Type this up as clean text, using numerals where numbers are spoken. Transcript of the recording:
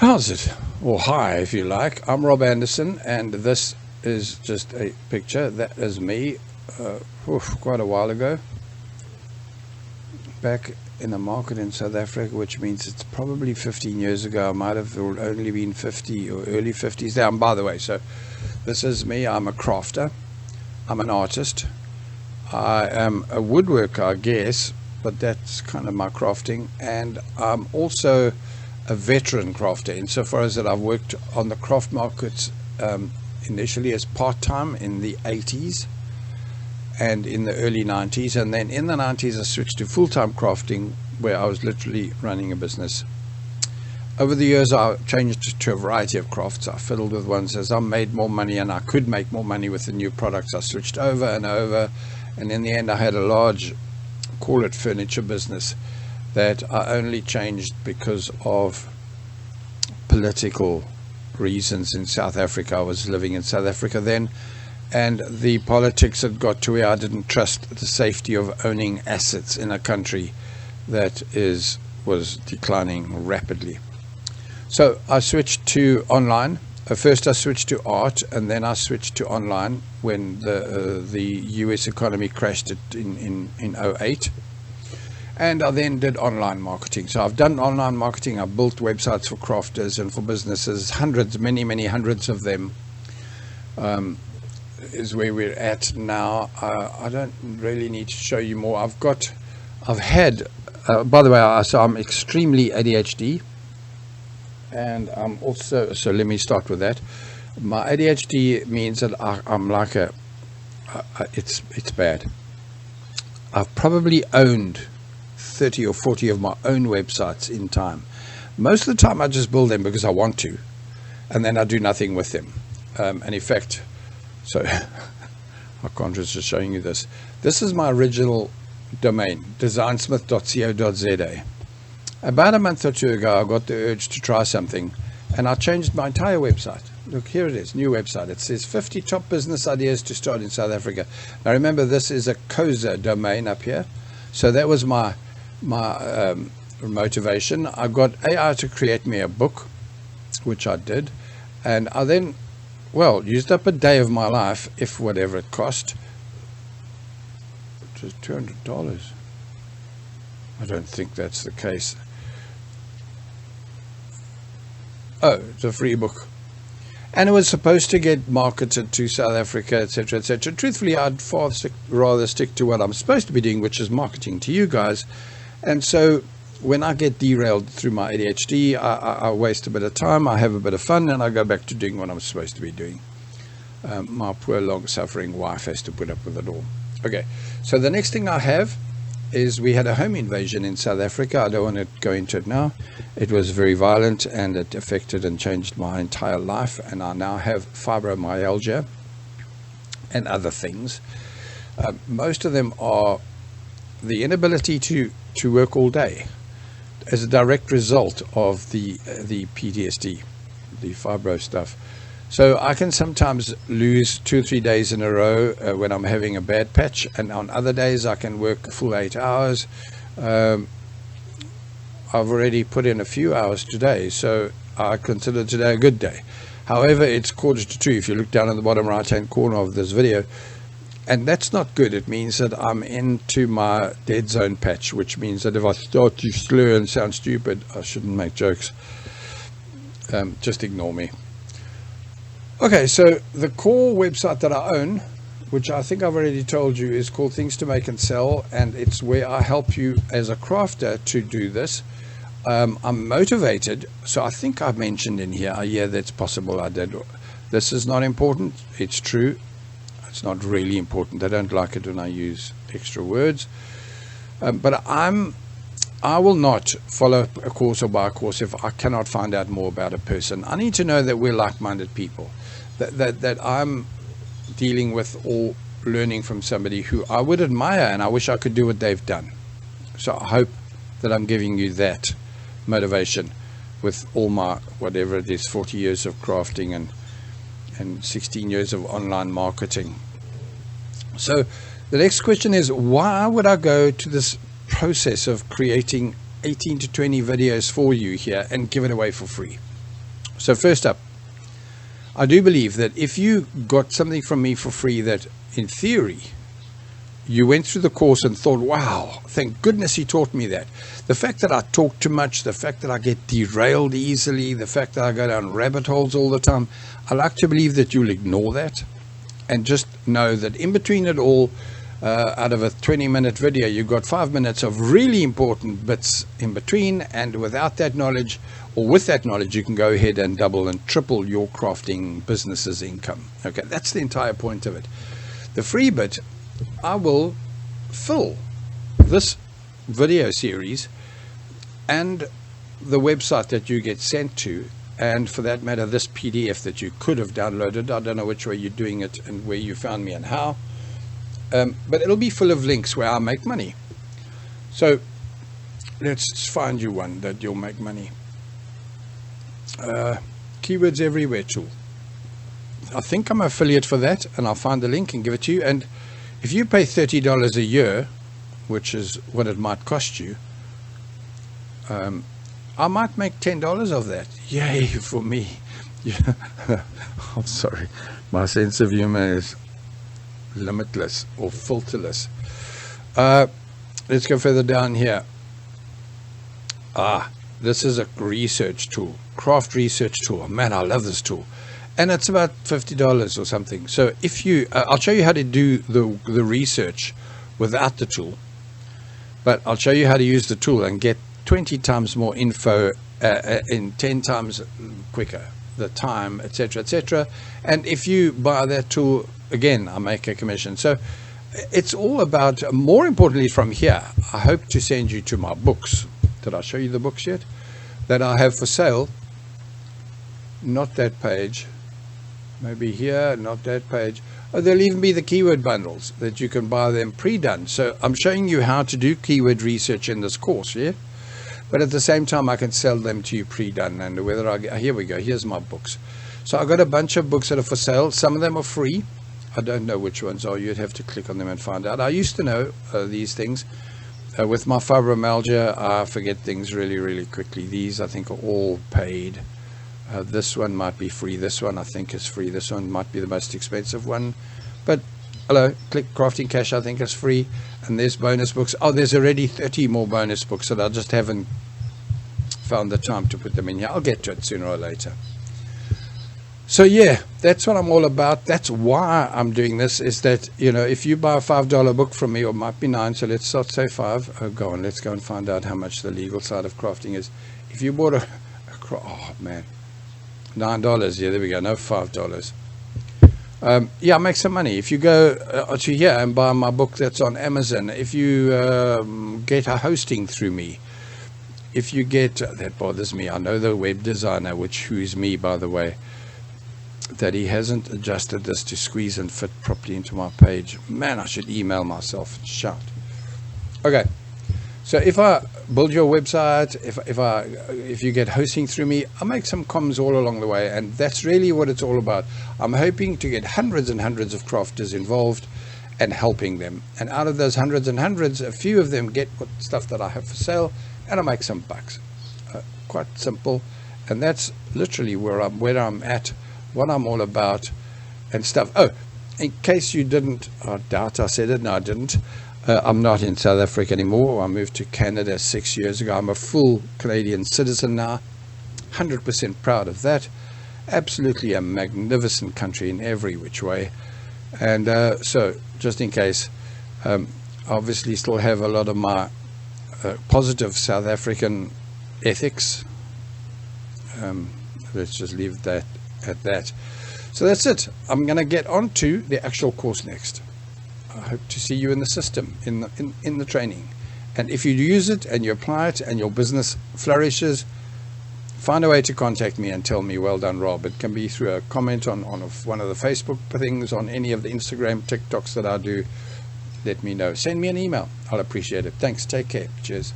How's it? Or hi, if you like. I'm Rob Anderson, and this is just a picture. That is me quite a while ago, back in the market in South Africa, which means it's probably 15 years ago. I might have only been 50 or early 50s down, by the way. So this is me. I'm a crafter. I'm an artist. I am a woodworker, I guess, but that's kind of my crafting. And I'm also a veteran crafter insofar as that I've worked on the craft markets initially as part-time in the 80s and in the early 90s, and then in the 90s I switched to full-time crafting, where I was literally running a business. Over the years I changed to a variety of crafts. I fiddled with ones. As I made more money and I could make more money with the new products, I switched over and over, and in the end I had a large, call it furniture business, that I only changed because of political reasons in South Africa. I was living in South Africa then, and the politics had got to where I didn't trust the safety of owning assets in a country that was declining rapidly. So I switched to online. First I switched to art, and then I switched to online when the US economy crashed in 08. And I then did online marketing. So I've done online marketing. I've built websites for crafters and for businesses, hundreds, many hundreds of them, is where we're at now. I don't really need to show you more. I've had, by the way, so I'm extremely ADHD, and I'm also, so let me start with that. My ADHD means that I'm like it's bad. I've probably owned 30 or 40 of my own websites in time. Most of the time I just build them because I want to, and then I do nothing with them. And in fact, so I can't just showing you this. This is my original domain, designsmith.co.za. About a month or two ago, I got the urge to try something, and I changed my entire website. Look, here it is, new website. It says 50 top business ideas to start in South Africa. Now remember, this is a COSA domain up here. So that was my motivation. I got AI to create me a book, which I did, and I then, used up a day of my life, if whatever it cost, which is $200. I don't think that's the case. Oh, it's a free book. And it was supposed to get marketed to South Africa, etc., etc. Truthfully, I'd rather stick to what I'm supposed to be doing, which is marketing to you guys. And so when I get derailed through my ADHD, I waste a bit of time, I have a bit of fun, and I go back to doing what I'm supposed to be doing. My poor, long-suffering wife has to put up with it all. Okay, so the next thing I have is we had a home invasion in South Africa. I don't want to go into it now. It was very violent, and it affected and changed my entire life, and I now have fibromyalgia and other things. Most of them are the inability to work all day as a direct result of the PTSD, the fibro stuff. So I can sometimes lose 2 or 3 days in a row when I'm having a bad patch, and on other days I can work a full 8 hours. I've already put in a few hours today, so I consider today a good day. However, it's 1:45 if you look down in the bottom right hand corner of this video, and that's not good. It means that I'm into my dead zone patch, which means that if I start to slur and sound stupid, I shouldn't make jokes. Just ignore me. Okay, so the core website that I own, which I think I've already told you, is called Things to Make and Sell, and it's where I help you as a crafter to do this. I'm motivated, so I think I've mentioned in here, yeah, that's possible, I did. This is not important, it's true. It's not really important. I don't like it when I use extra words. But I will not follow a course or buy a course if I cannot find out more about a person. I need to know that we're like-minded people, that I'm dealing with or learning from somebody who I would admire, and I wish I could do what they've done. So I hope that I'm giving you that motivation with all my, whatever it is, 40 years of crafting and 16 years of online marketing. So the next question is, why would I go to this process of creating 18 to 20 videos for you here and give it away for free? So first up, I do believe that if you got something from me for free that in theory you went through the course and thought, wow, thank goodness he taught me that. The fact that I talk too much, the fact that I get derailed easily, the fact that I go down rabbit holes all the time, I like to believe that you'll ignore that and just know that in between it all, out of a 20-minute video, you've got 5 minutes of really important bits in between, and without that knowledge, or with that knowledge, you can go ahead and double and triple your crafting business's income. Okay, that's the entire point of it. The free bit, I will fill this video series and the website that you get sent to, and for that matter, this PDF that you could have downloaded. I don't know which way you're doing it and where you found me and how. But it'll be full of links where I make money. So let's find you one that you'll make money. Keywords Everywhere tool. I think I'm an affiliate for that, and I'll find the link and give it to you. And if you pay $30 a year, which is what it might cost you, I might make $10 of that. Yay for me. Yeah. I'm sorry. My sense of humor is limitless or filterless. Let's go further down here. This is a research tool, craft research tool. Man, I love this tool, and it's about $50 or something. So if you I'll show you how to do the research without the tool, but I'll show you how to use the tool and get 20 times more info in 10 times quicker, the time, etc., etc. And if you buy that tool, again, I make a commission. So it's all about, more importantly from here, I hope to send you to my books. Did I show you the books yet? That I have for sale. Not that page. Maybe here, not that page. Oh, there'll even be the keyword bundles that you can buy them pre-done. So I'm showing you how to do keyword research in this course, yeah? But at the same time, I can sell them to you pre-done. And whether here we go, here's my books. So I've got a bunch of books that are for sale. Some of them are free. I don't know which ones are. You'd have to click on them and find out. I used to know these things. With my fibromyalgia, I forget things really, really quickly. These, I think, are all paid. This one might be free. This one, I think, is free. This one might be the most expensive one. But, hello, click Crafting Cash, I think, is free. And there's bonus books. Oh, there's already 30 more bonus books that I just haven't found the time to put them in here. I'll get to it sooner or later. So yeah, that's what I'm all about. That's why I'm doing this, is that, you know, if you buy a $5 book from me, or it might be $9, so let's not say $5. Oh, go on, let's go and find out how much the legal side of crafting is. If you bought oh man, $9, yeah, there we go, no $5. Yeah, make some money. If you go to here and buy my book that's on Amazon, if you get a hosting through me, if you get, that bothers me, I know the web designer, who's me, by the way, that he hasn't adjusted this to squeeze and fit properly into my page. Man, I should email myself and shout. Okay, so if I build your website, if you get hosting through me, I make some comms all along the way, and that's really what it's all about. I'm hoping to get hundreds and hundreds of crafters involved and helping them, and out of those hundreds and hundreds, a few of them get what stuff that I have for sale, and I make some bucks. Quite simple, and that's literally where I'm at, what I'm all about and stuff. Oh, in case you didn't, I doubt I said it. No, I didn't. I'm not in South Africa anymore. I moved to Canada 6 years ago. I'm a full Canadian citizen now, 100% proud of that. Absolutely a magnificent country in every which way. And so just in case, obviously still have a lot of my positive South African ethics. Let's just leave that at that. So that's it. I'm going to get on to the actual course next. I hope to see you in the system, in the training. And if you use it and you apply it and your business flourishes, find a way to contact me and tell me, well done, Rob. It can be through a comment on one of the Facebook things, on any of the Instagram, TikToks that I do. Let me know. Send me an email. I'll appreciate it. Thanks. Take care. Cheers.